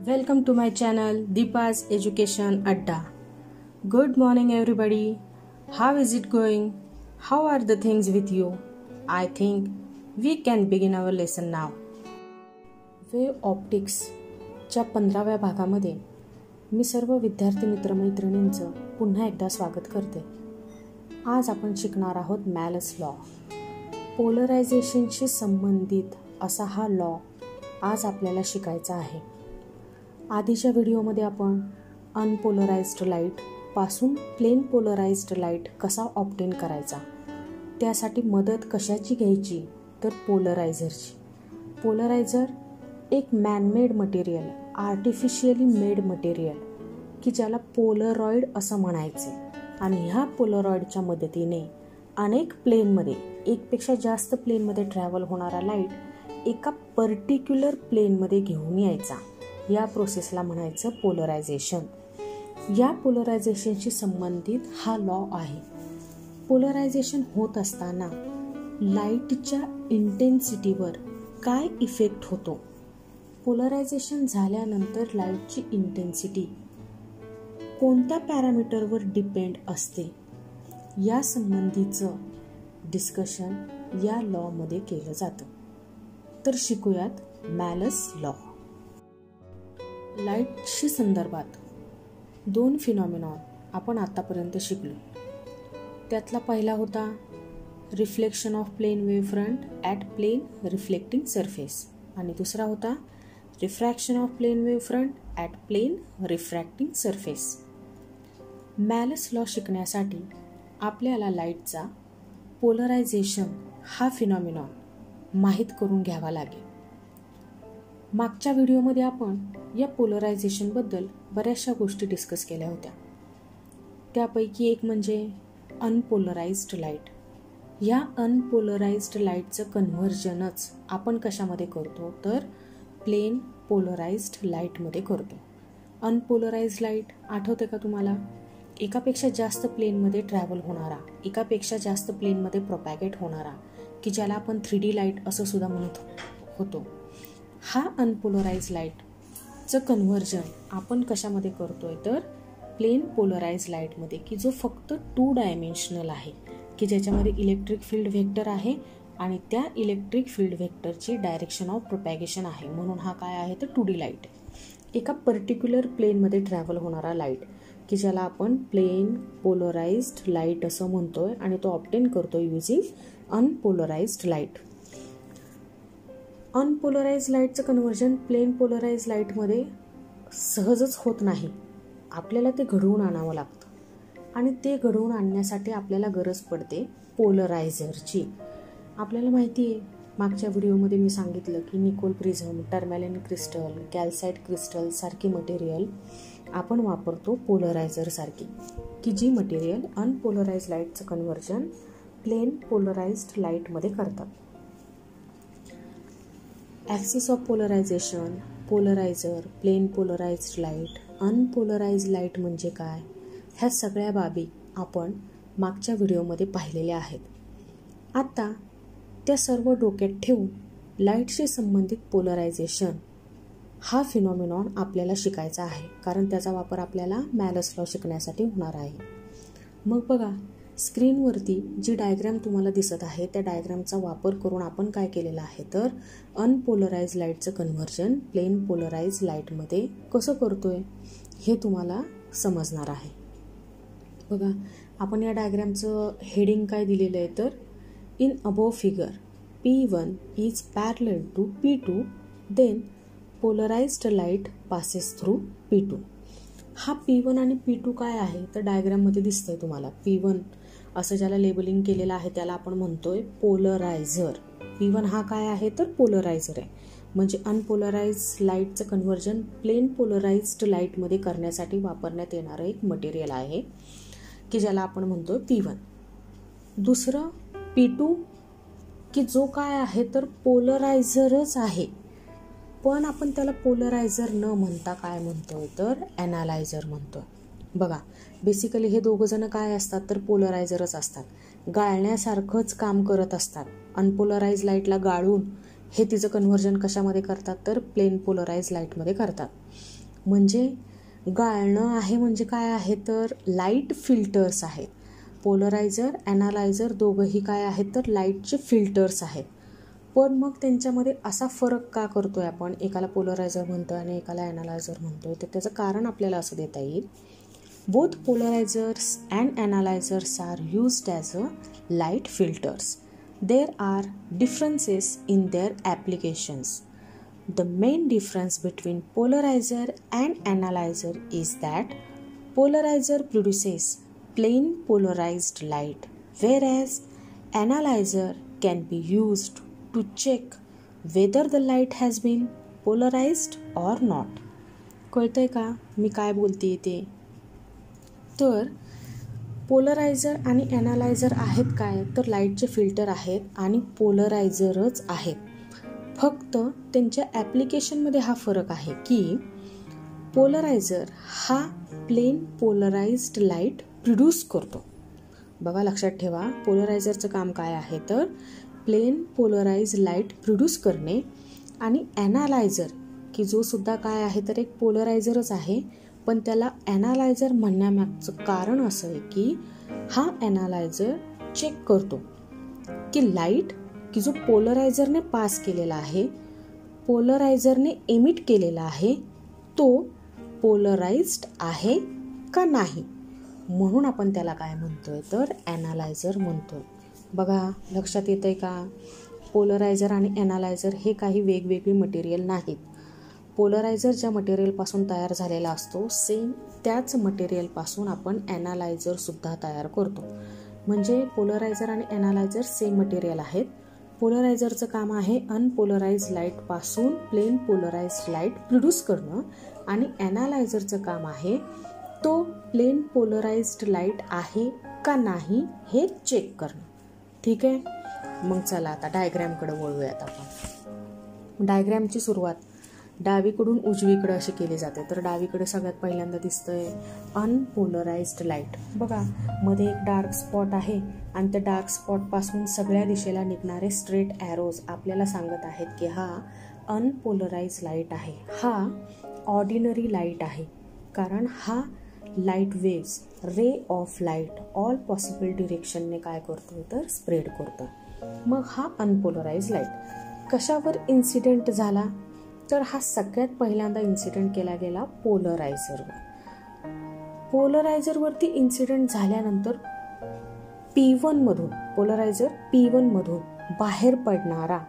Welcome to my channel Deepa's Education Adda. Good morning everybody. How is it going? How are the things with you? I think we can begin our lesson now. Wave ऑप्टिक्सच्या 15व्या भागामध्ये मी सर्व विद्यार्थी मित्रमैत्रिणींचं पुन्हा एकदा स्वागत करते. आज आपण शिकणार आहोत मॅलस लॉ. पोलरायझेशनशी संबंधित असा हा लॉ आज आपल्याला शिकायचा आहे. आधीच्या व्हिडिओमध्ये आपण अनपोलराइज्ड लाईट पासून प्लेन पोलराइज्ड लाईट कसा ऑब्टेन करायचा, त्यासाठी मदत कशाची घ्यायची तर पोलरायझरची. पोलरायझर एक man-made material, artificially made material की ज्याला पोलरॉइड असं म्हणायचे, आणि ह्या पोलरॉइडच्या मदतीने अनेक प्लेनमध्ये, एकपेक्षा जास्त प्लेनमध्ये ट्रॅव्हल होणारा लाईट एका पर्टिक्युलर प्लेनमध्ये घेऊन यायचा. या प्रोसेसला म्हणायचं पोलरायझेशन. या पोलरायझेशनशी संबंधित हा लॉ आहे. पोलरायझेशन होत असताना लाईटच्या इंटेन्सिटीवर काय इफेक्ट होतो, पोलरायझेशन झाल्यानंतर लाईटची इंटेन्सिटी कोणत्या पॅरामीटरवर डिपेंड असते, या संबंधीचं डिस्कशन या लॉमध्ये केलं जातं. तर शिकूयात मॅलस लॉ. लाईटशी संदर्भात दोन फिनॉमिनॉन आपण आतापर्यंत शिकलो. त्यातला पहिला होता reflection of plane wave front at plane reflecting surface, आणि दुसरा होता refraction of plane wave front at plane refracting surface. Malus law शिकण्यासाठी आपल्याला लाईटचा पोलरायझेशन हा फिनॉमिनॉन माहीत करून घ्यावा लागेल. मागच्या व्हिडिओमध्ये आपण या पोलरायझेशनबद्दल बऱ्याचशा गोष्टी डिस्कस केल्या होत्या. त्यापैकी एक म्हणजे अनपोलराइज्ड लाईट. या अनपोलराइज्ड लाईटचं कन्व्हर्जनच आपण कशामध्ये करतो तर प्लेन पोलराइज्ड लाईटमध्ये करतो. अनपोलराइज्ड लाईट आठवते का तुम्हाला? एकापेक्षा जास्त प्लेनमध्ये ट्रॅव्हल होणारा, एकापेक्षा जास्त प्लेनमध्ये प्रोपॅगेट होणारा, की ज्याला आपण 3D लाईट असं सुद्धा म्हणत होतो. हा अनपोलराइज्ड लाईटचं कन्व्हर्जन आपण कशामध्ये करतोय तर प्लेन पोलराइज्ड लाईटमध्ये, की जो फक्त 2 डायमेन्शनल आहे, की ज्याच्यामध्ये इलेक्ट्रिक फील्ड व्हेक्टर आहे आणि त्या इलेक्ट्रिक फील्ड व्हेक्टरची डायरेक्शन ऑफ प्रोपॅगेशन आहे. म्हणून हा काय आहे तर 2D लाईट आहे. एका पर्टिक्युलर प्लेनमध्ये ट्रॅव्हल होणारा लाईट, की ज्याला आपण प्लेन पोलराइज्ड लाईट असं म्हणतोय, आणि तो ऑब्टेन करतोय युजिंग अनपोलराइज्ड लाईट. अनपोलराइज्ड लाईटचं कन्व्हर्जन प्लेन पोलराइज्ड लाईटमध्ये सहजच होत नाही. आपल्याला ते घडवून आणावं लागतं, आणि ते घडवून आणण्यासाठी आपल्याला गरज पडते पोलरायझरची. आपल्याला माहिती आहे, मागच्या व्हिडिओमध्ये मी सांगितलं की Nicol prism, tourmaline crystal, calcite crystal सारखी मटेरियल आपण वापरतो पोलरायझरसारखी, की जी मटेरियल अनपोलराइज्ड लाईटचं कन्व्हर्जन प्लेन पोलराइज्ड लाईटमध्ये करतात. Axis of polarization, polarizer, plane polarized light, unpolarized light म्हणजे काय, ह्या सगळ्या बाबी आपण मागच्या व्हिडिओमध्ये पाहिलेल्या आहेत. आता त्या सर्व डोक्यात ठेवून लाईटशी संबंधित पोलरायझेशन हा फिनॉमिनॉन आपल्याला शिकायचा आहे, कारण त्याचा वापर आपल्याला मॅलस लॉ शिकण्यासाठी होणार आहे. मग बघा, स्क्रीनवरती जी डायग्राम तुम्हाला दिसत आहे त्या डायग्रामचा वापर करून आपण काय केलेलं आहे तर अनपोलराइज्ड लाईटचं कन्व्हर्जन प्लेन पोलराइज्ड लाईटमध्ये कसं करतोय हे तुम्हाला समजणार आहे. बघा, आपण या डायग्रामचं हेडिंग काय दिलेलं आहे तर in above figure P1 is parallel to P2, then polarised light passes through P2. हा P1 आणि P2 काय आहे तर डायग्राममध्ये दिसतंय तुम्हाला. P1 असं ज्याला लेबलिंग केलेलं आहे त्याला आपण म्हणतोय पोलरायझर. P1 हा काय आहे तर पोलरायझर आहे. म्हणजे अनपोलराइज्ड लाईटचं कन्व्हर्जन प्लेन पोलराइज्ड लाईटमध्ये करण्यासाठी वापरण्यात येणारं एक मटेरियल आहे, की ज्याला आपण म्हणतोय P1. दुसरं P2, की जो काय आहे तर पोलरायझरच आहे, पण आपण त्याला पोलरायझर न म्हणता काय म्हणतोय तर ॲनालायझर म्हणतोय. बघा, बेसिकली हे दोघं जण काय असतात तर पोलरायझरच असतात. गाळण्यासारखंच काम करत असतात. अनपोलराइज्ड लाईटला गाळून हे तिचं कन्व्हर्जन कशामध्ये करतात तर प्लेन पोलराइज लाईटमध्ये करतात. म्हणजे गाळणं आहे म्हणजे काय आहे तर लाईट फिल्टर्स आहेत. पोलरायझर ॲनालायझर दोघंही काय आहेत तर लाईटचे फिल्टर्स आहेत. पण मग त्यांच्यामध्ये असा फरक का करतोय आपण, एकाला पोलरायझर म्हणतोय आणि एकाला ॲनालायझर म्हणतोय, तर त्याचं कारण आपल्याला असं देता येईल. Both polarizers and analysers are used as a light filters. There are differences in their applications. The main difference between polarizer and analyzer is that polarizer produces plain polarized light, whereas analyzer can be used to check whether the light has been polarized or not. कळतंय का मी काय बोलते ते? तर पोलरायझर आणि analyser आहेत काय तर लाईटचे फिल्टर आहेत आणि पोलरायझरच आहेत. फक्त त्यांच्या ॲप्लिकेशनमध्ये हा फरक आहे की पोलरायझर हा प्लेन पोलराइज्ड लाईट प्रोड्यूस करतो. बघा लक्षात ठेवा, पोलरायझरचं काम काय आहे तर प्लेन पोलराइज लाईट प्रोड्यूस करणे. आणि ॲनालायझर की जो सुद्धा काय आहे तर एक पोलरायझरच आहे, पण त्याला ॲनालायझर म्हणण्यामागचं कारण असं आहे की हा ॲनालायझर चेक करतो की लाईट की जो पोलरायझरने पास केलेला आहे, पोलरायझरने एमिट केलेला आहे, तो पोलराइज्ड आहे का नाही, म्हणून आपण त्याला काय म्हणतोय तर ॲनालायझर म्हणतोय. बघा लक्षात येतंय का, पोलरायझर आणि ॲनालायझर हे काही वेगवेगळी मटेरियल नाहीत. पोलरायझर ज्या मटेरियलपासून तयार झालेला असतो सेम त्याच मटेरियलपासून आपण ॲनालायझरसुद्धा तयार करतो. म्हणजे पोलरायझर आणि ॲनालायझर सेम मटेरियल आहेत. पोलरायझरचं काम आहे अनपोलराइज लाईटपासून प्लेन पोलराइज्ड लाईट प्रोड्यूस करणं आणि ॲनालायझरचं काम आहे तो प्लेन पोलराइज्ड लाईट आहे का नाही हे चेक करणं. ठीक आहे, मग चला आता डायग्रॅमकडे वळूयात आपण. डायग्रॅमची सुरुवात डावीकडून उजवीकडे अशी केली जाते. तर डावीकडे सगळ्यात पहिल्यांदा दिसतंय अनपोलराइज्ड लाईट. बघा मध्ये एक डार्क स्पॉट आहे आणि त्या डार्क स्पॉटपासून सगळ्या दिशेला निघणारे स्ट्रेट ॲरोज आपल्याला सांगत आहेत की हा अनपोलराइज लाईट आहे. हा ऑर्डिनरी लाईट आहे कारण हा light waves ray of light all possible डिरेक्शनने काय करतो तर स्प्रेड करतो. मग हा अनपोलराइज लाईट कशावर इन्सिडेंट झाला तर हा सगळ्यात पहिल्यांदा इन्सिडेंट केला गेला पोलरायझरवर. पोलरायझरवरती इन्सिडेंट झाल्यानंतर P1 मधून पोलरायझर P1 मधून बाहेर पडणारा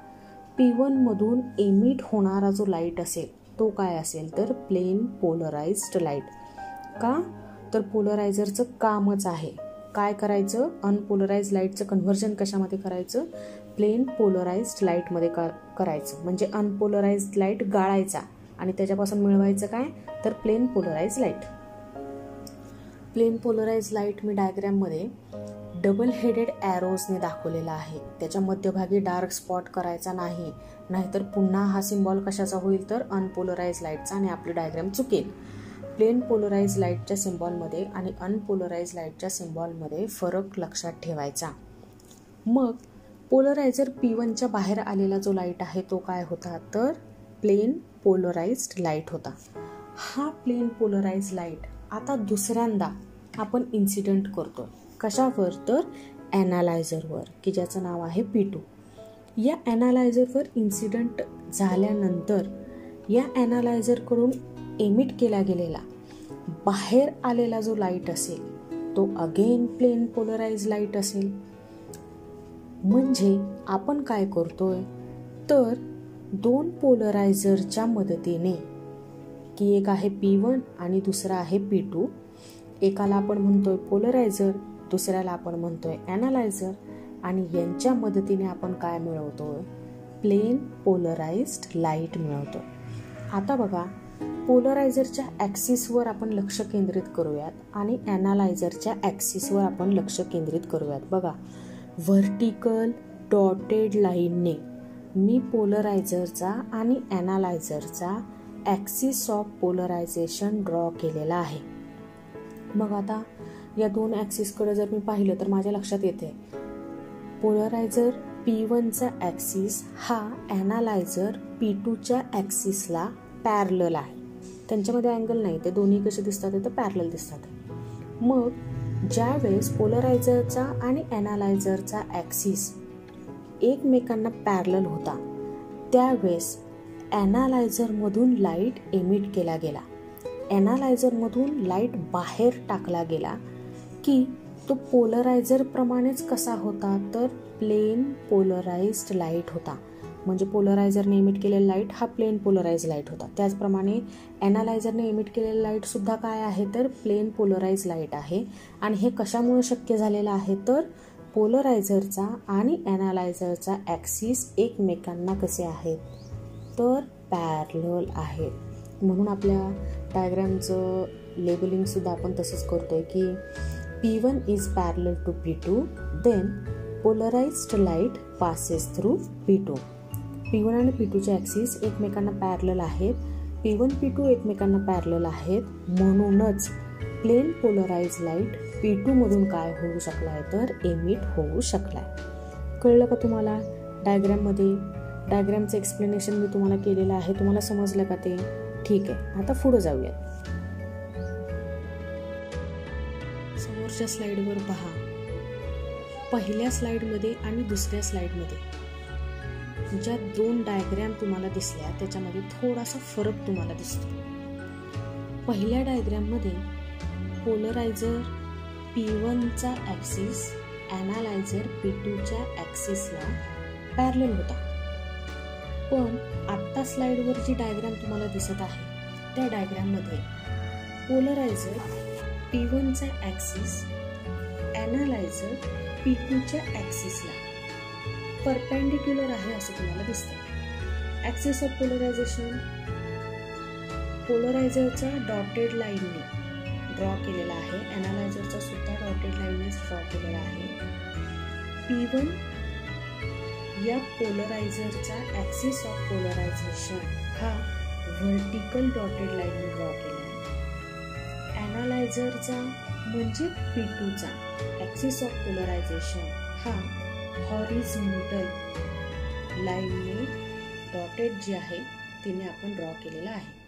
P1 मधून एमिट होणारा जो लाईट असेल तो काय असेल तर प्लेन पोलराइज्ड लाईट. का तर पोलरायझरचं कामच आहे काय करायचं, अनपोलराइज लाईटचं कन्व्हर्जन कशामध्ये करायचं, प्लेन पोलराइज्ड लाईटमध्ये करायचं. म्हणजे अनपोलराइज्ड लाईट गाळायचा आणि त्याच्यापासून मिळवायचं काय तर plane polarize light. Plane polarize light मी डायग्रॅममध्ये डबल हेडेड ॲरोजने दाखवलेला आहे. त्याच्या मध्यभागी डार्क स्पॉट करायचा नाही, नाहीतर पुन्हा हा सिम्बॉल कशाचा होईल तर अनपोलराइज लाईटचा आणि आपली डायग्रॅम चुकेल. प्लेन पोलराइज लाईटच्या सिम्बॉलमध्ये आणि अनपोलराइज लाईटच्या सिम्बॉलमध्ये फरक लक्षात ठेवायचा. मग पोलरायझर P1च्या बाहेर आलेला जो लाईट आहे तो काय होता तर प्लेन पोलराइज्ड लाईट होता. हा प्लेन पोलराइज लाईट आता दुसऱ्यांदा आपण इन्सिडेंट करतो. कशावर तर ॲनालायझरवर की ज्याचं नाव आहे P2. या ॲनालायझरवर इन्सिडेंट झाल्यानंतर या ॲनालायझरकडून एमिट केला गेलेला बाहेर आलेला जो लाईट असेल तो अगेन प्लेन पोलराइज लाईट असेल. म्हणजे आपण काय करतोय तर दोन पोलरायझरच्या मदतीने की एक आहे P1 आणि दुसरा आहे P2, एकाला आपण म्हणतोय पोलरायझर दुसऱ्याला आपण म्हणतोय ॲनालायझर, आणि यांच्या मदतीने आपण काय मिळवतोय प्लेन पोलराइज्ड लाईट मिळवतोय. आता बघा पोलरायझरच्या ॲक्सिसवर आपण लक्ष केंद्रित करूयात आणि ॲनालायझरच्या ॲक्सिसवर आपण लक्ष केंद्रित करूयात. बघा व्हर्टिकल डॉटेड लाईनने मी पोलरायझरचा आणि ॲनालायझरचा ॲक्सिस ऑफ पोलरायझेशन ड्रॉ केलेला आहे. मग आता या दोन ॲक्सिसकडे जर मी पाहिलं तर माझ्या लक्षात येते पोलरायझर P1चा ॲक्सिस हा ॲनालायझर P2च्या ॲक्सिसला पॅरलल आहे. त्यांच्यामध्ये अँगल नाही, ते दोन्ही कसे दिसतात तर पॅरलल दिसतात. मग ज्या वेळेस पोलरायझरचा आणि ॲनालायझरचा ॲक्सिस एकमेकांना पॅरलल होता त्यावेळेस ॲनालायझरमधून लाईट एमिट केला गेला. ॲनालायझरमधून लाईट बाहेर टाकला गेला की तो पोलरायझरप्रमाणेच कसा होता तर प्लेन पोलराइज्ड लाईट होता. म्हणजे पोलरायझरने एमिट केलेला लाईट हा प्लेन पोलराइज लाईट होता. त्याचप्रमाणे ॲनालायझरने एमिट केलेलं लाईटसुद्धा काय आहे तर प्लेन पोलराइज लाईट आहे. आणि हे कशामुळे शक्य झालेलं आहे तर पोलरायझरचा आणि ॲनालायझरचा ॲक्सिस एकमेकांना कसे आहेत तर पॅरलल आहेत. म्हणून आपल्या डायग्रामचं लेबलिंगसुद्धा आपण तसंच करतोय की P1 is parallel to P2, then polarized light passes through P2. P1 आणि P2चे ॲक्सिस एकमेकांना पॅरलल आहेत. P1 P2 एकमेकांना पॅरलल आहेत. म्हणूनच प्लेन पोलराइज लाईट P2 मधून काय होऊ शकलाय तर एमिट होऊ शकलाय. कळलं का तुम्हाला? डायग्रामचं एक्सप्लेनेशन मी तुम्हाला केलेलं आहे. तुम्हाला समजलं का ते? ठीक आहे. आता पुढे जाऊयात. समोरच्या स्लाइडवर पहा. पहिल्या स्लाइडमध्ये आणि दुसऱ्या स्लाइडमध्ये ज्या दोन डायग्राम तुम्हाला दिसल्या त्याच्यामध्ये थोडासा फरक तुम्हाला दिसतो. पहिल्या डायग्राममध्ये पोलरायझर P1चा ॲक्सिस ॲनालायझर P2च्या ॲक्सिसला पॅरलल होता. पण आत्ता स्लाइडवर जी डायग्राम तुम्हाला दिसत आहे त्या डायग्राममध्ये पोलरायझर P1चा ॲक्सिस ॲनालायझर P2च्या ॲक्सिसला परपेंडिक्युलर आहे असं तुम्हाला दिसतं. ॲक्सिस ऑफ पोलरायझेशन पोलरायझरचा डॉटेड लाईनने ड्रॉ केलेला आहे. ॲनालायझरचा सुद्धा डॉटेड लाईननेच ड्रॉ केलेला आहे. P1 या पोलरायझरचा ॲक्सिस ऑफ पोलरायझेशन हा व्हर्टिकल डॉटेड लाईनने ड्रॉ केला आहे. ॲनालायझरचा म्हणजे P2चा ॲक्सिस ऑफ पोलरायझेशन हा हॉरिझॉन्टल लाईनने डॉटेड जी आहे तिने आपण ड्रॉ केलेला आहे.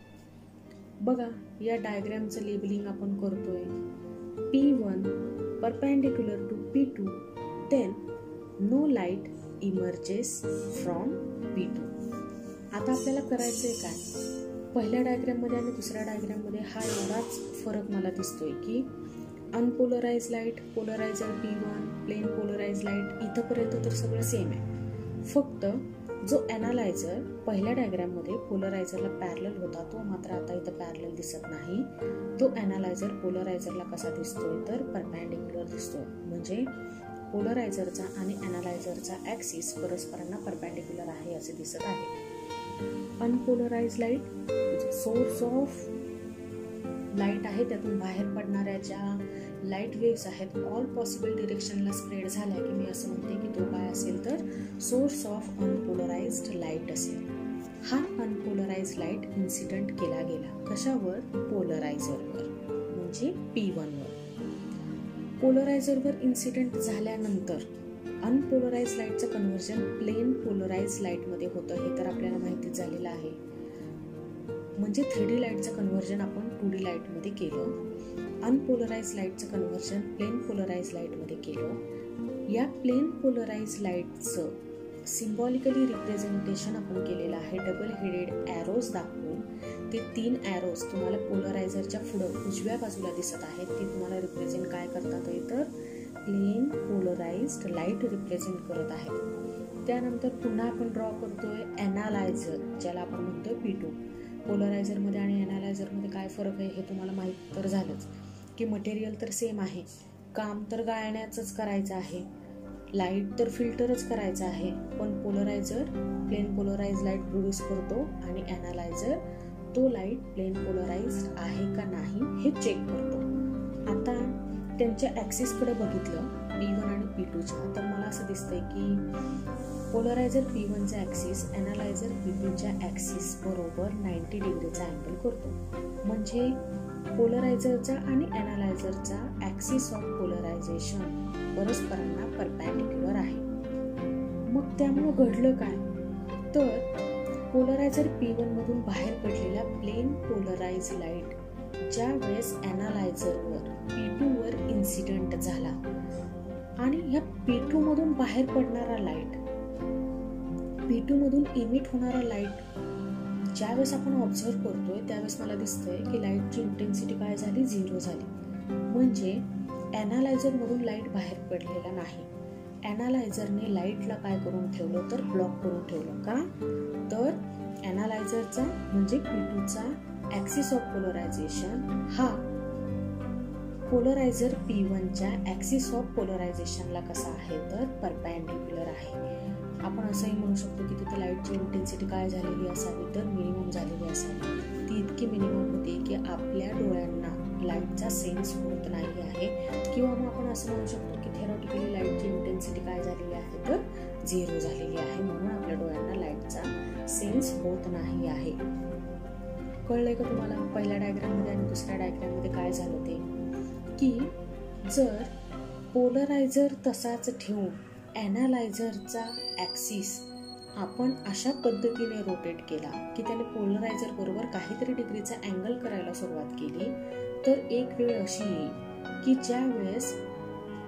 बघा या डायग्रामचं लेबलिंग आपण करतोय. P1 perpendicular to P2 then no light emerges from P2. आता आपल्याला करायचंय काय? पहिल्या डायग्राममध्ये आणि दुसऱ्या डायग्राममध्ये हा एवढाच फरक मला दिसतोय की unpolarize light polarizer P1 plane polarize light इथंपर्यंत तर सगळं सेम आहे. फक्त जो ॲनालायझर पहिल्या डायग्राममध्ये पोलरायझरला पॅरलल होता तो मात्र आता इथं पॅरलल दिसत नाही. तो ॲनालायझर पोलरायझरला कसा दिसतोय तर परपेंडिक्युलर दिसतोय. म्हणजे पोलरायझरचा आणि ॲनालायझरचा ॲक्सिस परस्परांना परपेंडिक्युलर आहे असे दिसत आहे. Unpolarise light source of light आहे त्यातून बाहेर पडणाऱ्या ज्या लाईट वेव्स आहेत ऑल पॉसिबल डिरेक्शनला स्प्रेड झाल्या की मी असं म्हणते की तो काय असेल तर सोर्स ऑफ अनपोलराइज्ड लाईट असेल. हा अनपोलराइज्ड लाईट इन्सिडेंट केला गेला कशावर पोलरायझरवर म्हणजे P1वर. पोलरायझरवर इन्सिडेंट झाल्यानंतर अनपोलराइज्ड लाईटचं कन्व्हर्जन प्लेन पोलराइज्ड लाईटमध्ये होतं हे तर आपल्याला माहितीच झालेलं आहे. म्हणजे 3D लाईटचं कन्व्हर्जन आपण 2D लाईटमध्ये केलं. अनपोलराइज्ड लाईटचं कन्व्हर्जन प्लेन पोलराइज्ड लाईटमध्ये केलं. या प्लेन पोलराइज्ड लाईटचं सिम्बॉलिकली रिप्रेझेंटेशन आपण केलेलं आहे डबल हेडेड ॲरोज दाखवून. ते 3 ॲरोज तुम्हाला पोलरायझरच्या पुढं उजव्या बाजूला दिसत आहेत. ते तुम्हाला रिप्रेझेंट काय करतात तर प्लेन पोलराइज्ड लाईट रिप्रेझेंट करत आहेत. त्यानंतर पुन्हा आपण ड्रॉ करतोय ॲनालायझर ज्याला आपण म्हणतोय P2. पोलरायझरमध्ये आणि ॲनालायझरमध्ये काय फरक आहे हे तुम्हाला माहीत तर झालंच की मटेरियल तर सेम आहे. काम तर गाळण्याचंच करायचं आहे. लाईट तर फिल्टरच करायचं आहे. पण पोलरायझर प्लेन पोलराइज्ड लाईट प्रोड्यूस करतो आणि ॲनालायझर तो लाईट प्लेन पोलराइज्ड आहे का नाही हे चेक करतो. आता त्यांच्या ॲक्सिसकडे बघितलं P1 आणि P2च्या तर मला असं दिसतंय की पोलरायझर P1चा ॲक्सिस ॲनालायझर P2च्या ॲक्सिस बरोबर 90 डिग्रीचा अँगल करतो. म्हणजे पोलरायझरचा आणि ॲनालायझरचा ॲक्सिस ऑफ पोलरायझेशन परस्परांना परपेंडिक्युलर आहे. मग त्यामुळे घडलं काय, तर पोलरायझर P1 मधून बाहेर पडलेला प्लेन पोलराइज लाईट ज्या वेळेस ॲनालायझरवर P2 वर इन्सिडेंट झाला आणि ह्या P2 मधून बाहेर पडणारा लाईट, P2 मधून इमिट होणारा लाईट ज्यावेळेस आपण ऑब्झर्व करतोय त्यावेळेस मला दिसतंय की लाईटची इंटेन्सिटी काय झाली, 0 झाली. म्हणजे ॲनालायझर मधून लाईट बाहेर पडलेला नाही. ॲनालायझरने लाईटला काय करून ठेवलं, तर ब्लॉक करून ठेवलं. का, तर ॲनालायझरचा म्हणजे P2चा ॲक्सिस ऑफ पोलरायझेशन हा पोलरायझर P1च्या ॲक्सिस ऑफ पोलरायझेशनला कसा आहे, तर परपॅन्डिक्युलर आहे. आपण असंही म्हणू शकतो की तिथे लाईटची इंटेन्सिटी काय झालेली असावी, तर मिनिमम झालेली असावी. ती इतकी मिनिमम होती की आपल्या डोळ्यांना लाईटचा सेन्स होत नाही आहे. किंवा मग आपण असं म्हणू शकतो की थेरॉटिकली लाईटची इंटेन्सिटी काय झालेली आहे, तर 0 झालेली आहे. म्हणून आपल्या डोळ्यांना लाईटचा सेन्स होत नाही आहे. कळलंय का तुम्हाला पहिल्या डायग्राममध्ये आणि दुसऱ्या डायग्राममध्ये काय झालं ते, की जर पोलरायझर तसाच ठेवून ॲनालायझरचा ॲक्सिस आपण अशा पद्धतीने रोटेट केला की त्याने पोलरायझर बरोबर काहीतरी डिग्रीचा अँगल करायला सुरुवात केली, तर एक वेळ अशी येईल की ज्या वेळेस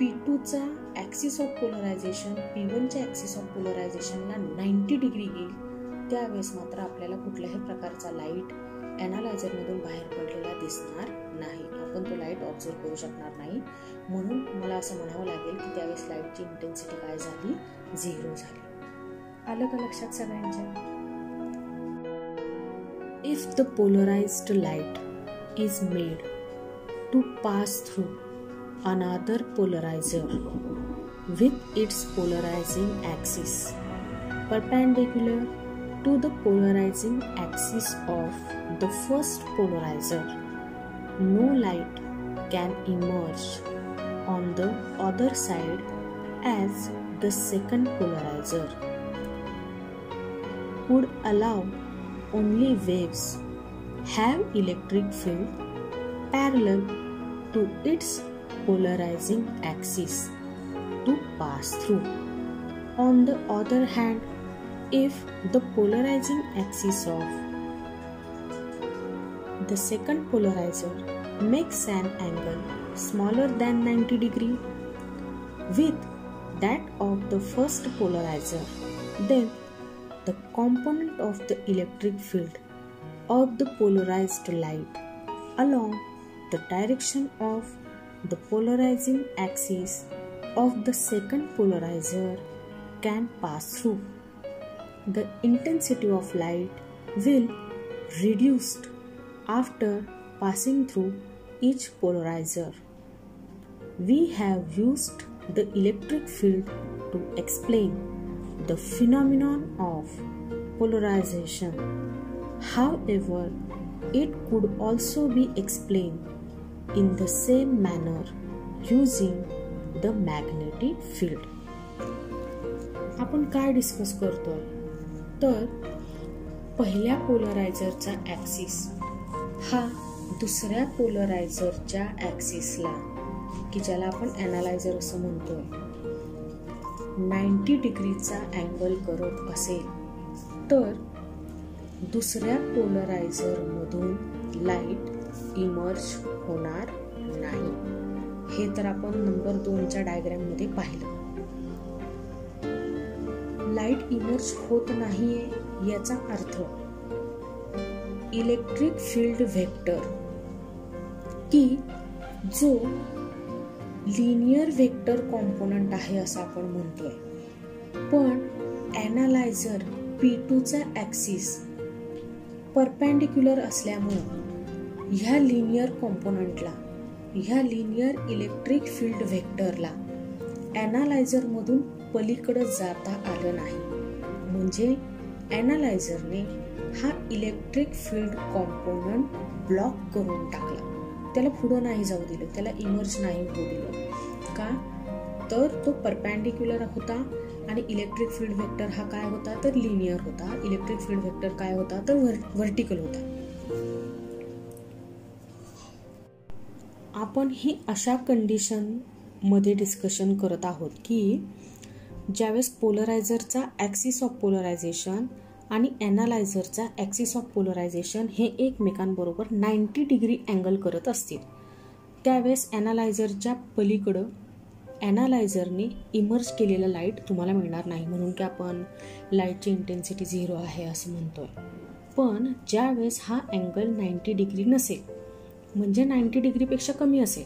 P2चा ॲक्सिस ऑफ पोलरायझेशन P1च्या ॲक्सिस ऑफ पोलरायझेशनला 90 डिग्री येईल, त्यावेळेस मात्र आपल्याला कुठल्याही प्रकारचा लाईट ॲनालायझरमधून बाहेर पडलेला दिसणार नाही. आपण तो लाईट ऑब्झर्व करू शकणार नाही. म्हणून मला असं म्हणावं लागेल की त्यावेळेस लाईटची इंटेन्सिटी काय झाली, 0 झाली. आलं का लक्षात सगळ्यांच्या? If the polarized light is made to pass through another polarizer with its polarizing axis perpendicular to the polarizing axis of the first polarizer, no light can emerge on the other side as the second polarizer would allow only waves have electric field parallel to its polarizing axis to pass through. On the other hand, if the polarizing axis of the second polarizer makes an angle smaller than 90 degree with that of the first polarizer, then the component of the electric field of the polarized light along the direction of the polarizing axis of the second polarizer can pass through. The intensity of light will reduce after passing through each polarizer. We have used the electric field to explain the phenomenon of polarization. However, it could also be explained in the same manner using the magnetic field. आपण काय discuss करतोय, तर पहिल्या पोलरायझरचा axis हा दुसऱ्या पोलरायझरच्या ॲक्सिसला, की ज्याला आपण ॲनालायझर असं म्हणतोय, 90 डिग्रीचा अँगल करत असेल, तर दुसऱ्या पोलरायझर मधून लाईट इमर्ज होणार नाही. हे तर आपण नंबर 2च्या डायग्राम मध्ये पाहिलं. लाईट इमर्ज होत नाहीये याचा अर्थ इलेक्ट्रिक फील्ड व्हेक्टर, की जो लिनियर व्हेक्टर कॉम्पोनंट आहे असं आपण म्हणतोय, पण ॲनालायझर P2चा ॲक्सिस परपॅन्डिक्युलर असल्यामुळे ह्या लिनियर कॉम्पोनंटला, ह्या लिनियर इलेक्ट्रिक फील्ड व्हेक्टरला ॲनालायझर मधून पलीकडे जाता आलं नाही. म्हणजे ॲनालायझरने हा इलेक्ट्रिक फील्ड कॉम्पोनंट ब्लॉक करून टाकला. त्याला पुढं नाही जाऊ दिलं, त्याला इमर्ज नाही होऊ दिलं. का, तर तो परपॅन्डिक्युलर होता आणि इलेक्ट्रिक फील्ड व्हेक्टर हा काय होता, तर लिनियर होता. इलेक्ट्रिक फील्ड व्हेक्टर काय होता, तर व्हर्टिकल होता. आपण ही अशा कंडिशन मध्ये डिस्कशन करत आहोत की ज्यावेळेस पोलरायझरचा ॲक्सिस ऑफ पोलरायझेशन आणि ॲनालायझरचा ॲक्सिस ऑफ पोलरायझेशन हे एकमेकांबरोबर 90 डिग्री अँगल करत असतील, त्यावेळेस ॲनालायझरच्या पलीकडं ॲनालायझरने इमर्ज केलेलं लाईट तुम्हाला मिळणार नाही, म्हणून की आपण लाईटची इंटेन्सिटी 0 आहे असं म्हणतोय. पण ज्यावेळेस हा अँगल 90 डिग्री नसेल, म्हणजे 90 डिग्रीपेक्षा कमी असेल,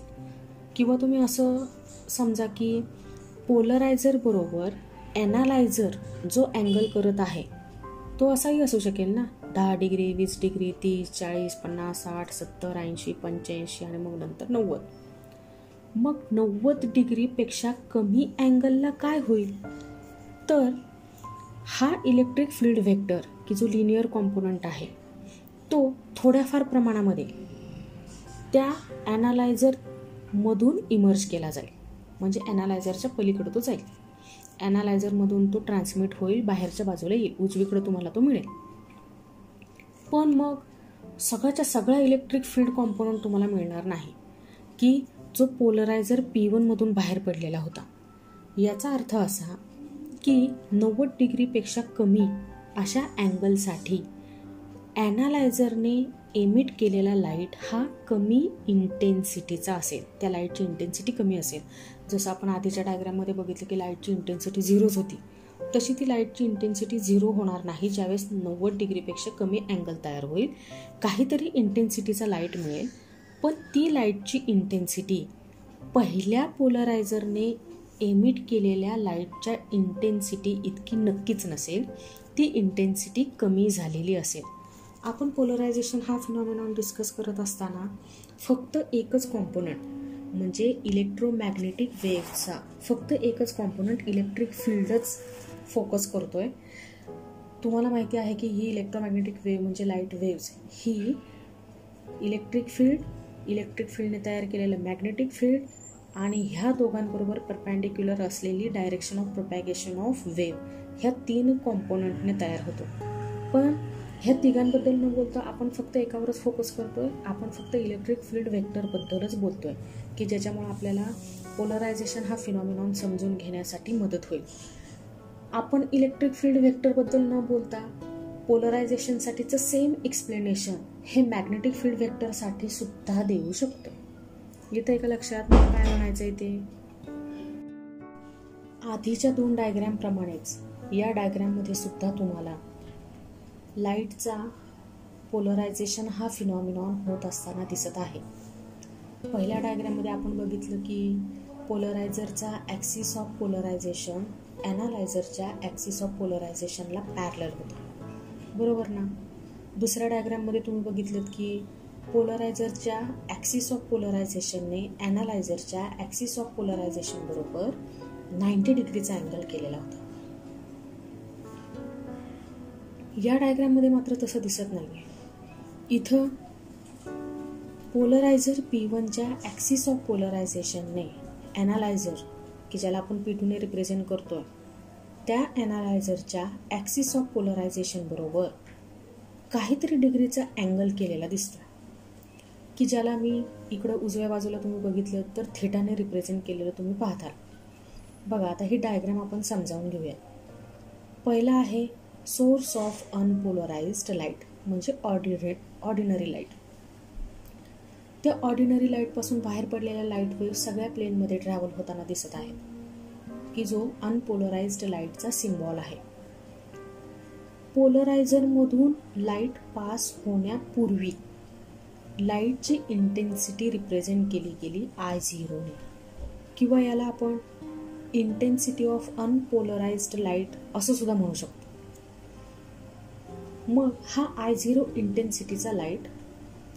किंवा तुम्ही असं समजा की पोलरायझर बरोबर ॲनालायझर जो अँगल करत आहे तो असाही असू शकेल ना, 10 डिग्री, 20 डिग्री, 30, 40, 50, 60, 70, 80, 85 आणि मग नंतर 90. मग 90 डिग्रीपेक्षा कमी अँगलला काय होईल, तर हा इलेक्ट्रिक फील्ड व्हेक्टर की जो लिनियर कॉम्पोनंट आहे तो थोड्याफार प्रमाणामध्ये त्या ॲनालायझरमधून इमर्ज केला जाईल, म्हणजे ॲनालायझरच्या पलीकडे तो जाईल. ॲनालायझरमधून तो ट्रान्समिट होईल, बाहेरच्या बाजूला येईल, उजवीकडे तुम्हाला तो मिळेल. पण मग सगळ्याच्या सगळा इलेक्ट्रिक फील्ड कॉम्पोनंट तुम्हाला मिळणार नाही की जो पोलरायझर P1 मधून बाहेर पडलेला होता. याचा अर्थ असा की 90 डिग्रीपेक्षा कमी अशा अँगलसाठी ॲनालायझरने एमिट केलेला लाईट हा कमी इंटेन्सिटीचा असेल, त्या लाईटची इंटेन्सिटी कमी असेल. जसं आपण आधीच्या डायग्राममध्ये बघितलं की लाईटची इंटेन्सिटी 0 होती, तशी ती लाईटची इंटेन्सिटी 0 होणार नाही ज्यावेळेस 90 डिग्रीपेक्षा कमी अँगल तयार होईल. काहीतरी इंटेन्सिटीचा लाईट मिळेल, पण ती लाईटची इंटेन्सिटी पहिल्या पोलरायझरने एमिट केलेल्या लाईटच्या इंटेन्सिटी इतकी नक्कीच नसेल, ती इंटेन्सिटी कमी झालेली असेल. आपण पोलरायझेशन हा फिनॉमिनॉन डिस्कस करत असताना फक्त एकच कॉम्पोनंट म्हणजे इलेक्ट्रोमॅग्नेटिक वेव्हचा फक्त एकच कॉम्पोनंट इलेक्ट्रिक फील्डच फोकस करतोय. तुम्हाला माहिती आहे की ही इलेक्ट्रोमॅग्नेटिक वेव्ह म्हणजे लाईट वेव्स ही इलेक्ट्रिक फील्डने तयार केलेलं मॅग्नेटिक फील्ड आणि ह्या दोघांबरोबर परपॅन्डिक्युलर असलेली direction of propagation of wave ह्या 3 कॉम्पोनंटने तयार होतो. पण ह्या तिघांबद्दल न बोलता आपण फक्त एकावरच फोकस करतोय. आपण फक्त इलेक्ट्रिक फील्ड व्हेक्टरबद्दलच बोलतोय की ज्याच्यामुळे आपल्याला पोलरायझेशन हा फिनॉमिनॉन समजून घेण्यासाठी मदत होईल. आपण इलेक्ट्रिक फील्ड व्हेक्टरबद्दल न बोलता पोलरायझेशनसाठीचं सेम एक्सप्लेनेशन हे मॅग्नेटिक फील्ड व्हेक्टरसाठी सुद्धा देऊ शकतो. इथं एका लक्षात मला काय म्हणायचं आहे ते आधीच्या 2 डायग्रॅमप्रमाणेच या डायग्रॅममध्ये सुद्धा तुम्हाला लाईटचा पोलरायझेशन हा फिनॉमिनॉन होत असताना दिसत आहे. पहिल्या डायग्रॅममध्ये आपण बघितलं की पोलरायझरचा ॲक्सिस ऑफ पोलरायझेशन ॲनालायझरच्या ॲक्सिस ऑफ पोलरायझेशनला पॅरलल होता, बरोबर ना. दुसऱ्या डायग्रॅममध्ये तुम्ही बघितलं की पोलरायझरच्या ॲक्सिस ऑफ पोलरायझेशनने ॲनालायझरच्या ॲक्सिस ऑफ पोलरायझेशन बरोबर 90 डिग्रीचा अँगल केलेला होता. या डायग्राममध्ये मात्र तसं दिसत नाही. इथं पोलरायझर P1च्या ॲक्सिस ऑफ पोलरायझेशनने ॲनालायझर की ज्याला आपण P2ने रिप्रेझेंट करतोय त्या ॲनालायझरच्या ॲक्सिस ऑफ पोलरायझेशन बरोबर काहीतरी डिग्रीचा अँगल केलेला दिसतो की ज्याला मी इकडं उजव्या बाजूला तुम्ही बघितलं तर थीटाने रिप्रेझेंट केलेलं तुम्ही पाहताल. बघा आता ही डायग्राम आपण समजावून घेऊया. पहिला आहे सोर्स ऑफ अनपोलराइज्ड लाईट म्हणजे ऑर्डिनरी लाईट. त्या ऑर्डिनरी लाईटपासून बाहेर पडलेल्या लाईट वेव्ह सगळ्या प्लेनमध्ये ट्रॅव्हल होताना दिसत आहेत की जो अनपोलराइज्ड लाईटचा सिम्बॉल आहे. पोलरायझरमधून लाईट पास होण्यापूर्वी लाईटची इंटेन्सिटी रिप्रेझेंट केली गेली I0 ने, किंवा याला आपण इंटेन्सिटी ऑफ अनपोलराइज्ड लाईट असं सुद्धा म्हणू शकतो. मग हा I0 इंटेन्सिटीचा लाईट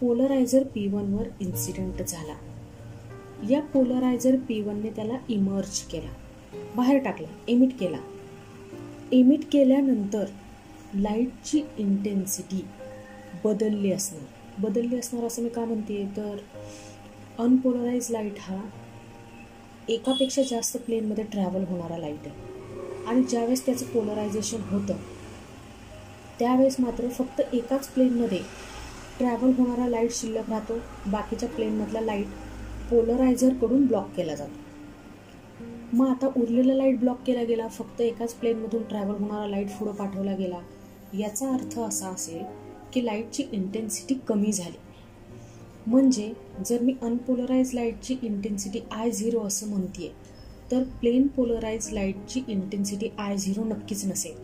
पोलरायझर P1 वर इन्सिडेंट झाला. या पोलरायझर P1ने त्याला इमर्ज केला, बाहेर टाकला, एमिट केला. एमिट केल्यानंतर लाईटची इंटेन्सिटी बदलली असणार असं मी का म्हणते तर अनपोलराइज लाईट हा एकापेक्षा जास्त प्लेनमध्ये ट्रॅव्हल होणारा लाईट आहे आणि ज्यावेळेस त्याचं पोलरायझेशन होतं त्यावेळेस मात्र फक्त एकाच प्लेनमध्ये ट्रॅव्हल होणारा लाईट शिल्लक राहतो, बाकीच्या प्लेनमधला लाईट पोलरायझरकडून ब्लॉक केला जातो. मग आता उरलेला लाईट ब्लॉक केला गेला, फक्त एकाच प्लेनमधून ट्रॅव्हल होणारा लाईट पुढं पाठवला गेला. याचा अर्थ असा असेल की लाईटची इंटेन्सिटी कमी झाली. म्हणजे जर मी अनपोलराइज लाईटची इंटेन्सिटी I0 असं म्हणते, तर प्लेन पोलराइज लाईटची इंटेन्सिटी I0 नक्कीच नसेल.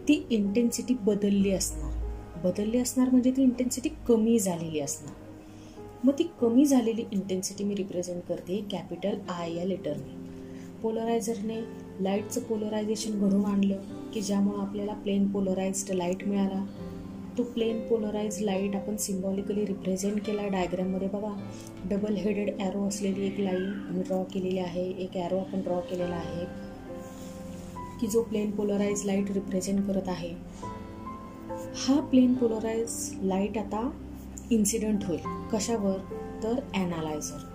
ती इंटेन्सिटी बदलली असणार म्हणजे ती इंटेन्सिटी कमी झालेली असणार. मग ती कमी झालेली इंटेन्सिटी मी रिप्रेझेंट करते कॅपिटल I या लेटरने. पोलरायझरने लाईटचं पोलरायझेशन घडवून आणलं की ज्यामुळे आपल्याला प्लेन पोलराइज्ड लाईट मिळाला. तो प्लेन पोलराइज लाईट आपण सिम्बॉलिकली रिप्रेझेंट केला डायग्राममध्ये. बघा, डबल हेडेड ॲरो असलेली एक लाईन मी ड्रॉ केलेली आहे, एक ॲरो आपण ड्रॉ केलेला आहे की जो प्लेन पोलराइज लाईट रिप्रेझेंट करत आहे. हा प्लेन पोलराइज लाईट आता इन्सिडेंट होईल. कशावर? तर ॲनालायझर.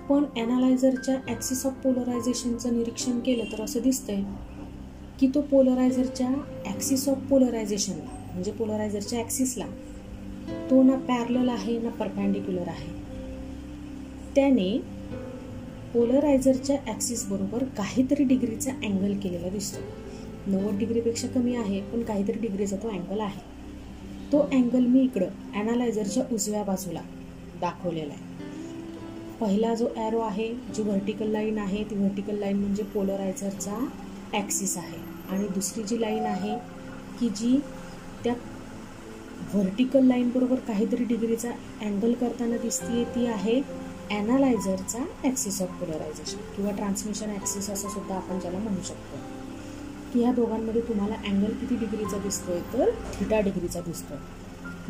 पण ॲनालायझरच्या ॲक्सिस ऑफ पोलरायझेशनचं निरीक्षण केलं तर असं दिसतंय की तो पोलरायझरच्या ॲक्सिस ऑफ पोलरायझेशनला म्हणजे पोलरायझरच्या ॲक्सिसला तो ना पॅरलल आहे ना परपॅन्डिक्युलर आहे. त्याने पोलरायझरच्या ॲक्सिस बरोबर काहीतरी डिग्रीचा अँगल केलेला दिसतो. 90 डिग्रीपेक्षा कमी आहे, पण काहीतरी डिग्रीचा तो अँगल आहे. तो अँगल मी इकडं ॲनालायझरच्या उजव्या बाजूला दाखवलेला आहे. पहिला जो ॲरो आहे, जी व्हर्टिकल लाईन आहे, ती व्हर्टिकल लाईन म्हणजे पोलरायझरचा ॲक्सिस आहे. आणि दुसरी जी लाईन आहे की जी त्या व्हर्टिकल लाईन बरोबर काहीतरी डिग्रीचा अँगल करताना दिसते, ती आहे ॲनालायझरचा ॲक्सिस ऑफ पोलरायझेशन किंवा ट्रान्समिशन ॲक्सिस असं सुद्धा आपण ज्याला म्हणू शकतो. की ह्या दोघांमध्ये तुम्हाला अँगल किती डिग्रीचा दिसतोय? तर θ डिग्रीचा दिसतोय.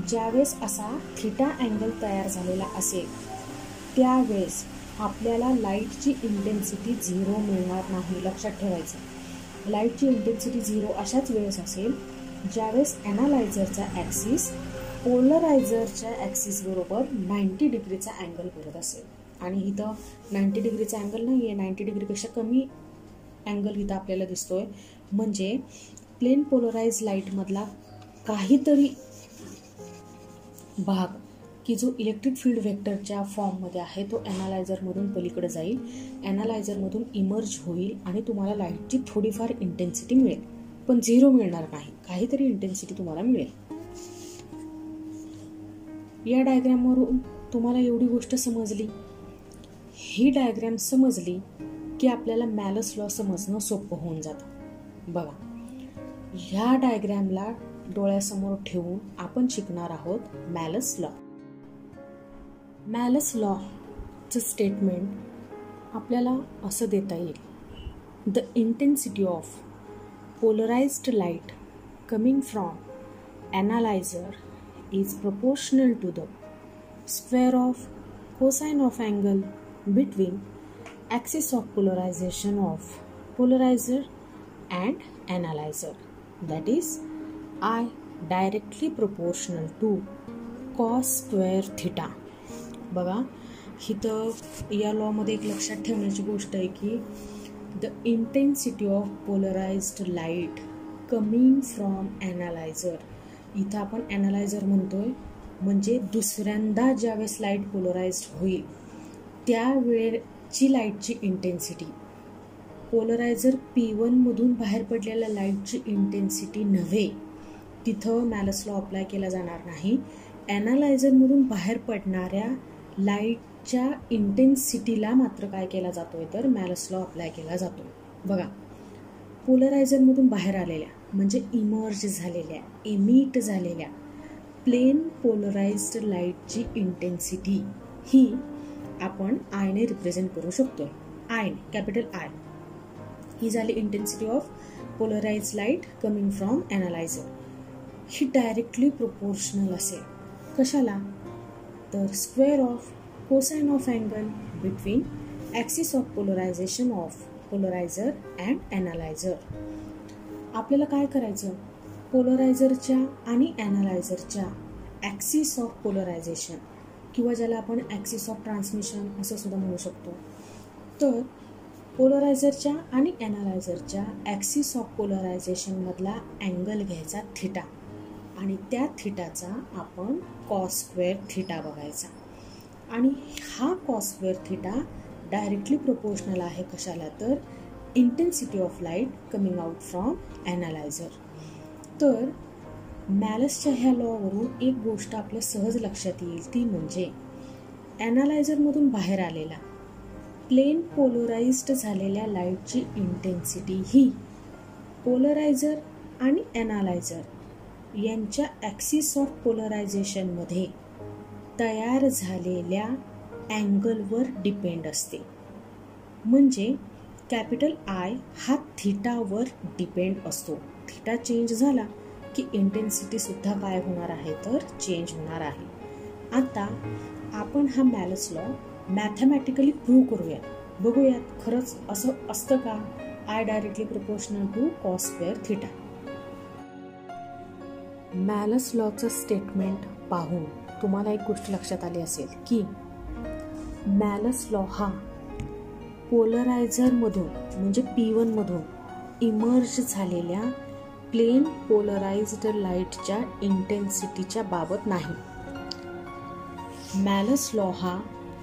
ज्यावेळेस असा θ अँगल तयार झालेला असेल त्यावेळेस आपल्याला लाईटची इंटेन्सिटी 0 मिळणार नाही. लक्षात ठेवायचं, लाईटची इंटेन्सिटी 0 अशाच वेळेस असेल ज्यावेळेस ॲनालायझरचा ॲक्सिस पोलरायझरच्या ॲक्सिस बरोबर 90 डिग्रीचा अँगल करत असेल. आणि इथं 90 डिग्रीचा अँगल नाही आहे, 90 डिग्रीपेक्षा कमी अँगल इथं आपल्याला दिसतोय. म्हणजे प्लेन पोलराइज लाईटमधला काहीतरी भाग की जो इलेक्ट्रिक फील्ड वेक्टरच्या फॉर्ममध्ये आहे तो ॲनालायझरमधून पलीकडे जाईल, ॲनालायझरमधून इमर्ज होईल आणि तुम्हाला लाईटची थोडीफार इंटेन्सिटी मिळेल. पण 0 मिळणार नाही, काहीतरी इंटेन्सिटी तुम्हाला मिळेल. या डायग्रॅमवरून तुम्हाला एवढी गोष्ट समजली. ही डायग्रॅम समजली की आपल्याला मॅलस लॉ समजणं सोपं होऊन जातं. बघा, ह्या डायग्रॅमला डोळ्यासमोर ठेवून आपण शिकणार आहोत मॅलस लॉ. मॅलस लॉचं स्टेटमेंट आपल्याला असं देता येईल: the intensity of polarised light coming from analyser is proportional to the square of cosine of angle between axis of polarization of polarizer and analyzer, that is I directly proportional to cos square theta. बघा, इथं या लॉमध्ये एक लक्षात ठेवण्याची गोष्ट आहे की the intensity of polarised light coming from analyser. इथं आपण ॲनालायझर म्हणतोय म्हणजे दुसऱ्यांदा ज्यावेळेस लाईट पोलराइज्ड होईल त्यावेळेची लाईटची इंटेन्सिटी पोलरायझर P1 मधून बाहेर पडलेल्या लाईटची इंटेन्सिटी नव्हे. तिथं मॅलस लॉ अप्लाय केला जाणार नाही. ॲनालायझरमधून बाहेर पडणाऱ्या लाईटच्या इंटेन्सिटीला मात्र काय केला जातोय तर मॅलस लॉ अप्लाय केला जातोय. बघा, पोलरायझरमधून बाहेर आलेल्या म्हणजे इमर्ज झालेल्या, एमिट झालेल्या प्लेन पोलराइज्ड लाईटची इंटेन्सिटी ही आपण आयने रिप्रेझेंट करू शकतो. आयने, कॅपिटल आय. ही झाली intensity of polarised light coming from analyser. ही डायरेक्टली प्रोपोर्शनल असेल. कशाला? तर square of cosine of angle between axis of polarization of polarizer and analyser. आपल्याला काय करायचं? पोलरायझरच्या आणि ॲनालायझरच्या ॲक्सिस ऑफ पोलरायझेशन किंवा ज्याला आपण ॲक्सिस ऑफ ट्रान्समिशन असं सुद्धा म्हणू शकतो. तर पोलरायझरच्या आणि ॲनालायझरच्या ॲक्सिस ऑफ पोलरायझेशनमधला अँगल घ्यायचा थिटा आणि त्या थिटाचा आपण कॉस स्क्वेअर थिटा बघायचा. आणि हा cos square theta directly proportional आहे कशाला, तर intensity of light coming out from analyser. तर मॅलसच्या ह्या लॉवरून एक गोष्ट आपल्या सहज लक्षात येईल, ती म्हणजे ॲनालायझरमधून बाहेर आलेला प्लेन पोलराइज्ड झालेल्या लाईटची इंटेन्सिटी ही पोलरायझर आणि ॲनालायझर यांच्या ॲक्सिस ऑफ पोलरायझेशनमध्ये तयार झालेल्या अँगलवर डिपेंड असते. म्हणजे कॅपिटल आय हा थीटावर डिपेंड असतो. थीटा चेंज झाला की इंटेन्सिटीसुद्धा काय होणार आहे, तर चेंज होणार आहे. आता आपण हा मॅलस लॉ मॅथमॅटिकली प्रूव्ह करूया. बघूयात खरंच असं असतं का, I directly proportional to cos square theta. Malus लॉचं स्टेटमेंट पाहून तुम्हाला एक गोष्ट लक्षात आली असेल की मॅलस लॉ हा पोलरायझरमधून म्हणजे P1 मधून इमर्ज झालेल्या प्लेन पोलराइज्ड लाईटच्या इंटेन्सिटीच्या बाबत नाही. मॅलस लॉ हा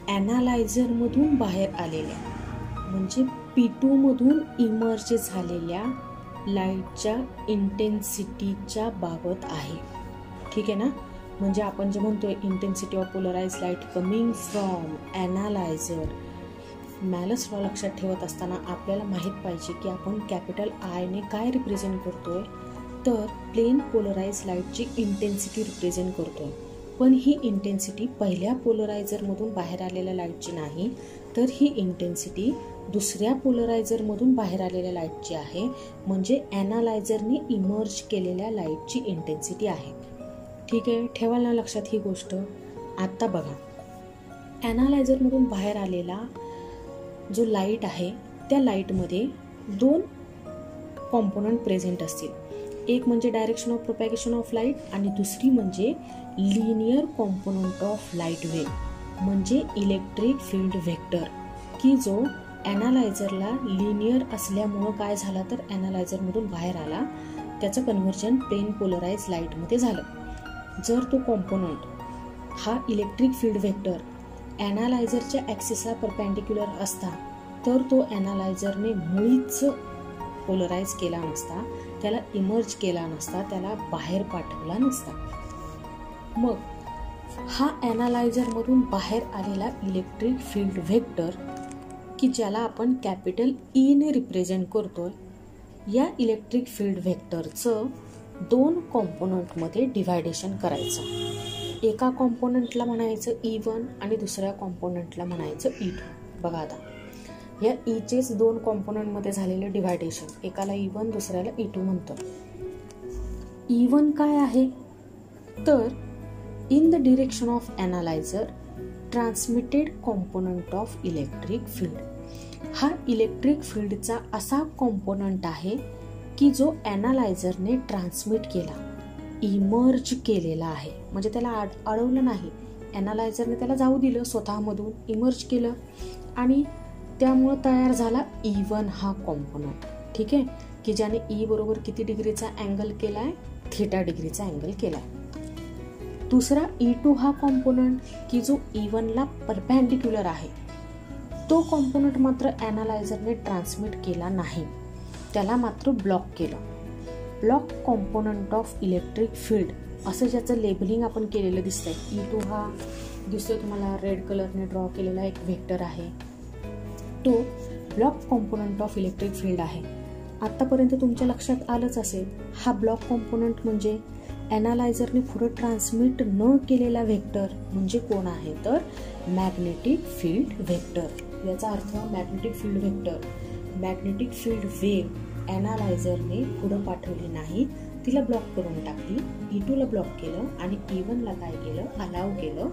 ॲनालायझरमधून बाहेर आलेल्या म्हणजे P2 मधून इमर्ज झालेल्या लाईटच्या इंटेन्सिटीच्या बाबत आहे. ठीक आहे ना. म्हणजे आपण जे म्हणतोय intensity of polarised light coming from analyser, Malus law लक्षात ठेवत असताना आपल्याला माहीत पाहिजे की आपण कॅपिटल आयने काय रिप्रेझेंट करतोय, तर प्लेन पोलराइज्ड लाईटची इंटेन्सिटी रिप्रेझेंट करतोय. पण ही इंटेन्सिटी पहिल्या पोलरायझरमधून बाहेर आलेल्या लाईटची नाही, तर ही इंटेन्सिटी दुसऱ्या पोलरायझरमधून बाहेर आलेल्या लाईटची आहे. म्हणजे ॲनालायझरने इमर्ज केलेल्या लाईटची इंटेन्सिटी आहे. ठीक आहे, ठेवाल ना लक्षात ही गोष्ट. आत्ता बघा, ॲनालायझरमधून बाहेर आलेला जो लाईट आहे त्या लाईटमध्ये दोन कॉम्पोनंट प्रेझेंट असतील. एक म्हणजे direction of propagation of light आणि दुसरी म्हणजे linear component of light wave म्हणजे इलेक्ट्रिक फील्ड व्हेक्टर, की जो ॲनालायझरला लिनियर असल्यामुळं काय झाला, तर ॲनालायझरमधून बाहेर आला, त्याचं कन्व्हर्जन प्लेन पोलराइज्ड लाईटमध्ये झालं. जर तो कॉम्पोनंट हा इलेक्ट्रिक फील्ड व्हेक्टर ॲनालायझरच्या ॲक्सिसला परपेंडिक्युलर असता, तर तो ॲनालायझरने मुळीच पोलराइज केला नसता, त्याला इमर्ज केला नसता, त्याला बाहेर पाठवला नसता. मग हा ॲनालायझरमधून बाहेर आलेला इलेक्ट्रिक फील्ड व्हेक्टर, की ज्याला आपण कॅपिटल ईने रिप्रेझेंट करतोय, या इलेक्ट्रिक फील्ड व्हेक्टरचं दोन कॉम्पोनंटमध्ये डिव्हायडेशन करायचं. एका कॉम्पोनंटला म्हणायचं E1 आणि दुसऱ्या कॉम्पोनंटला म्हणायचं E2. बघा आता या ईचेच दोन कॉम्पोनंटमध्ये झालेलं डिव्हायडेशन, एकाला E1 दुसऱ्याला E2 म्हणतो. E1 काय आहे, तर in the direction of analyser transmitted component of electric field. हा इलेक्ट्रिक फील्डचा असा कॉम्पोनंट आहे की जो ॲनालायझरने ट्रान्समिट केला, इमर्ज केलेला आहे. म्हणजे त्याला अडवलं नाही, ॲनालायझरने त्याला जाऊ दिलं, स्वतःमधून इमर्ज केलं आणि त्यामुळं तयार झाला E1 हा कॉम्पोनंट. ठीक आहे, की ज्याने E बरोबर किती डिग्रीचा अँगल केलाय, थीटा डिग्रीचा अँगल केलाय. दुसरा E2 हा कॉम्पोनंट की जो E1ला परपेंडिक्युलर आहे. तो कॉम्पोनंट मात्र ॲनालायझरने ट्रान्समिट केला नाही, त्याला मात्र ब्लॉक केलं. Block component of electric field असं ज्याचं लेबलिंग आपण केलेलं दिसतंय. E2 हा दिसतोय तुम्हाला रेड कलरने ड्रॉ केलेला एक व्हेक्टर आहे, तो block component of electric field आहे. आत्तापर्यंत तुमच्या लक्षात आलंच असेल, हा ब्लॉक कॉम्पोनंट म्हणजे ॲनालायझरने पुढे ट्रान्समिट न केलेला व्हेक्टर म्हणजे कोण आहे, तर मॅग्नेटिक फील्ड व्हेक्टर. याचा अर्थ magnetic field vector, magnetic field wave ॲनालायझरने पुढं पाठवली नाही, तिला ब्लॉक करून टाकली. E2ला ब्लॉक केलं आणि E1ला काय केलं, अलाव केलं,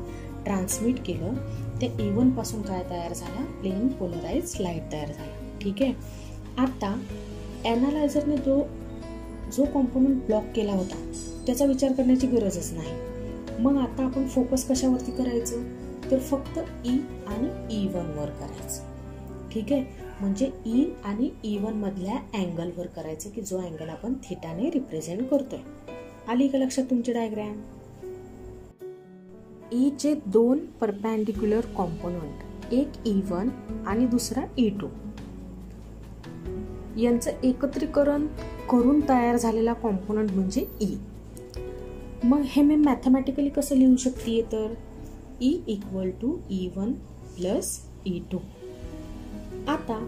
ट्रान्समिट केलं. त्या E1 पासून काय तयार झाला, प्लेन पोलराइज्ड लाईट तयार झाला. ठीक आहे, आता ॲनालायझरने जो कॉम्पोनंट ब्लॉक केला होता त्याचा विचार करण्याची गरजच नाही. मग आता आपण फोकस कशावरती करायचं, तर फक्त E आणि E1 वर करायचं. ठीक आहे, म्हणजे E आणि E1 मधल्या अँगलवर करायचं, की जो अँगल आपण थीटाने रिप्रेझेंट करतोय. आली का लक्षात तुमची डायग्रॅम. E चे दोन परपेंडिक्युलर कॉम्पोनंट एक E1 आणि दुसरा E2 यांचं एकत्रीकरण करून तयार झालेला कॉम्पोनंट म्हणजे E. मग हे मी मॅथमॅटिकली कसं लिहू शकते तर E equal to E1 plus E2. आता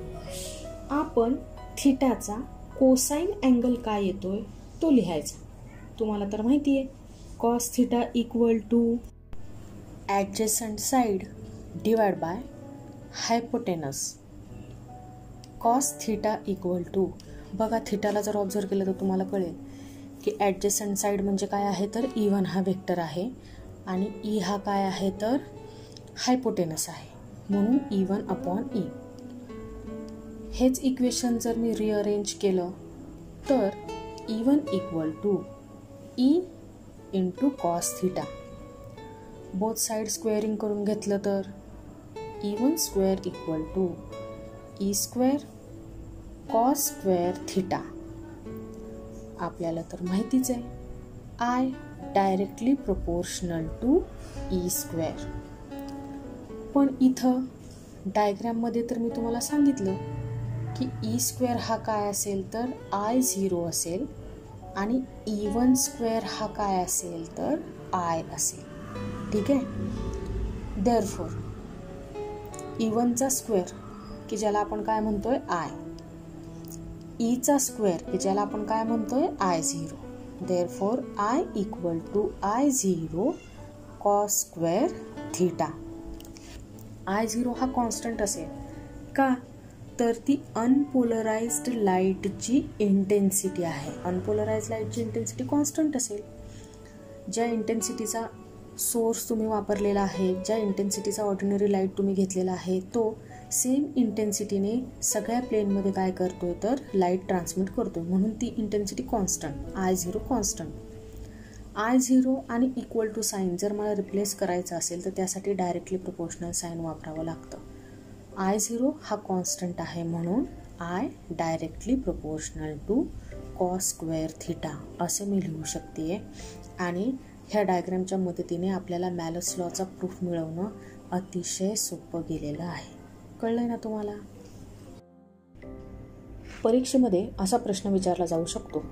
आपण थिटाचा कोसाइन अँगल काय येतोय तो लिहायचा. तुम्हाला तर माहिती आहे cos theta equal to adjacent side divide by hypotenuse. Cos theta equal to, बघा थिटाला जर ऑब्झर्व केलं तर तुम्हाला कळेल की ॲडजसंट साइड म्हणजे काय आहे तर E1 हा वेक्टर आहे आणि E हा काय आहे तर हायपोटेनस आहे, म्हणून E1 अपॉन E. हेच इक्वेशन जर मी रिअरेंज केलं तर E1 equal to E into cos theta. Both side squaring करून घेतलं तर E1 square equal to E square cos square theta. आपल्याला तर माहितीच आहे I directly proportional to E square. पण इथं डायग्राममध्ये तर मी तुम्हाला सांगितलं की E स्क्वेअर हा काय असेल तर I0 असेल आणि E1 स्क्वेअर हा काय असेल तर I असेल. ठीक आहे. देअरफॉर E1 चा स्क्वेअर की ज्याला आपण काय म्हणतोय I, E चा स्क्वेअर की ज्याला आपण काय म्हणतोय I0. Therefore I equal to I0 cos square theta. I0 हा कॉन्स्टंट असेल का तर ती अनपोलराइज्ड लाईटची इंटेन्सिटी आहे. अनपोलराइज्ड लाईटची इंटेन्सिटी कॉन्स्टंट असेल. ज्या इंटेन्सिटीचा सोर्स तुम्ही वापरलेला आहे, ज्या इंटेन्सिटीचा ऑर्डिनरी लाईट तुम्ही घेतलेला आहे, तो सेम इंटेन्सिटीने सगळ्या प्लेनमध्ये काय करतोय तर लाईट ट्रान्समिट करतोय, म्हणून ती intensity constant I0 constant. I0 आणि इक्वल टू साईन जर मला रिप्लेस करायचं असेल तर त्यासाठी डायरेक्टली प्रोपोर्शनल साईन वापरावं लागतं. I0 हा कॉन्स्टंट आहे म्हणून I directly proportional to cos square theta असं मी लिहू शकते. आणि ह्या डायग्रामच्या मदतीने आपल्याला मॅलस लॉचा प्रूफ मिळवणं अतिशय सोपं गेलेलं आहे. कळलंय ना तुम्हाला? परीक्षेमध्ये असा प्रश्न विचारला जाऊ शकतो,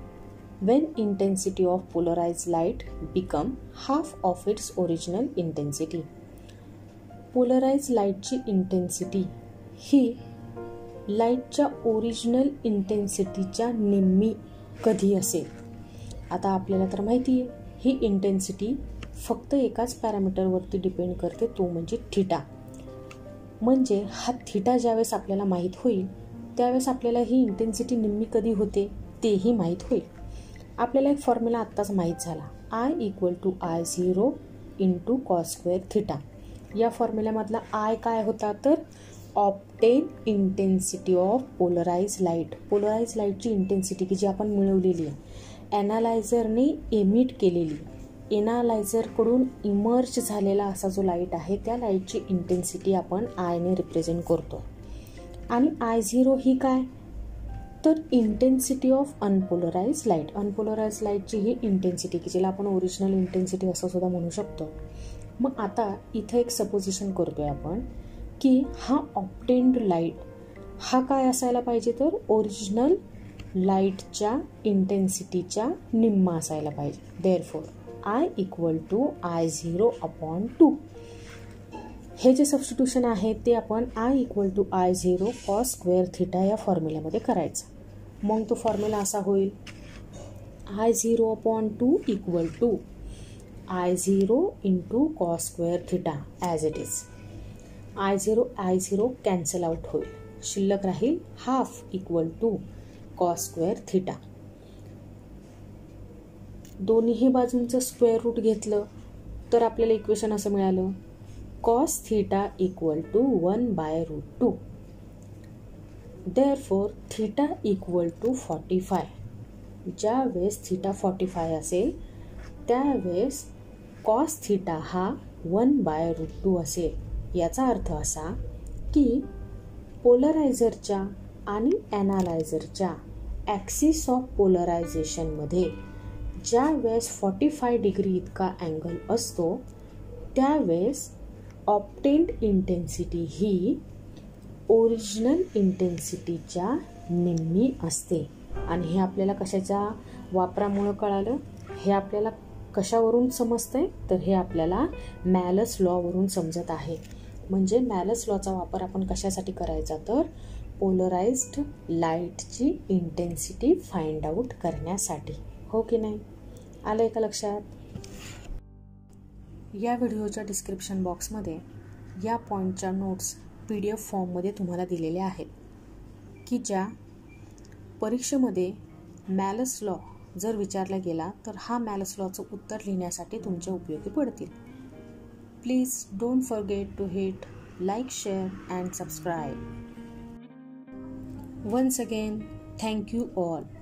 when intensity of polarized light become half of its original intensity. Polarise लाईटची इंटेन्सिटी ही लाईटच्या ओरिजिनल इंटेन्सिटीच्या निम्मी कधी असेल. आता आपल्याला तर माहिती आहे ही इंटेन्सिटी फक्त एकाच पॅरामीटरवरती डिपेंड करते, तो म्हणजे थिटा. म्हणजे हा थिटा ज्यावेळेस आपल्याला माहीत होईल त्यावेळेस आपल्याला ही इंटेन्सिटी निम्मी कधी होते तेही माहीत होईल. आपल्याला एक फॉर्म्युला आत्ताच माहीत झाला, I equal to I0 into cos square theta. या फॉर्म्युल्यामधला I काय होता तर obtain intensity of polarise light. Polarise लाईटची इंटेन्सिटी की जी आपण मिळवलेली आहे, ॲनालायझरने एमिट केलेली, एनालायझरकडून इमर्ज झालेला असा जो लाईट आहे त्या लाईटची इंटेन्सिटी आपण आयने रिप्रेझेंट करतो. आणि I0 ही काय तर intensity of unpolarise light. Unpolarise लाईटची ही इंटेन्सिटी की जिला आपण ओरिजिनल इंटेन्सिटी असं सुद्धा म्हणू शकतो. मग आता इथे एक सपोजिशन करतोय आपण की हा ऑप्टेन्ड लाईट हा काय असायला पाहिजे तर ओरिजिनल लाईटच्या इंटेन्सिटीच्या निम्मा असायला पाहिजे. Therefore I equal to I0 upon 2. हे जे सबस्टिट्यूशन आहे ते आपण I equal to I0 cos square theta या फॉर्म्युल्यामध्ये करायचं. मग तो फॉर्म्युला असा होईल I0 upon 2 equal to I0 into cos square theta as it is. I0 cancel out होईल, शिल्लक राहील half equal to cos square theta. दोन्ही बाजूंचं स्क्वेअर रूट घेतलं तर आपल्याला इक्वेशन असं मिळालं cos theta equal to 1/√2. Therefore theta equal to 45. ज्या वेळेस थिटा 45 असेल त्यावेळेस कॉस थिटा हा 1/√2 असेल. याचा अर्थ असा की पोलरायझरच्या आणि ॲनालायझरच्या ॲक्सिस ऑफ पोलरायझेशनमध्ये ज्या वेळेस 45 डिग्री इतका अँगल असतो त्यावेळेस ऑब्टेन्ड इंटेन्सिटी ही ओरिजिनल इंटेन्सिटीच्या निम्मी असते. आणि हे आपल्याला कशाच्या वापरामुळं कळालं? हे आपल्याला कशावरून समजतंय? तर हे आपल्याला मॅलस लॉवरून समजत आहे. म्हणजे मॅलस लॉचा वापर आपण कशासाठी करायचा? तर पोलराइज्ड लाईटची इंटेन्सिटी फाइंड आउट करण्यासाठी. हो की नाही? आलंय का लक्षात? या व्हिडिओच्या डिस्क्रिप्शन बॉक्समध्ये या पॉईंटच्या नोट्स PDF फॉर्ममध्ये तुम्हाला दिलेल्या आहेत, की ज्या परीक्षेमध्ये मॅलस लॉ जर विचारला गेला तर हा मॅलस लॉचं उत्तर लिहिण्यासाठी तुमच्या उपयोगी पडतील. Please don't forget to hit like, share and subscribe. Once again, thank you all.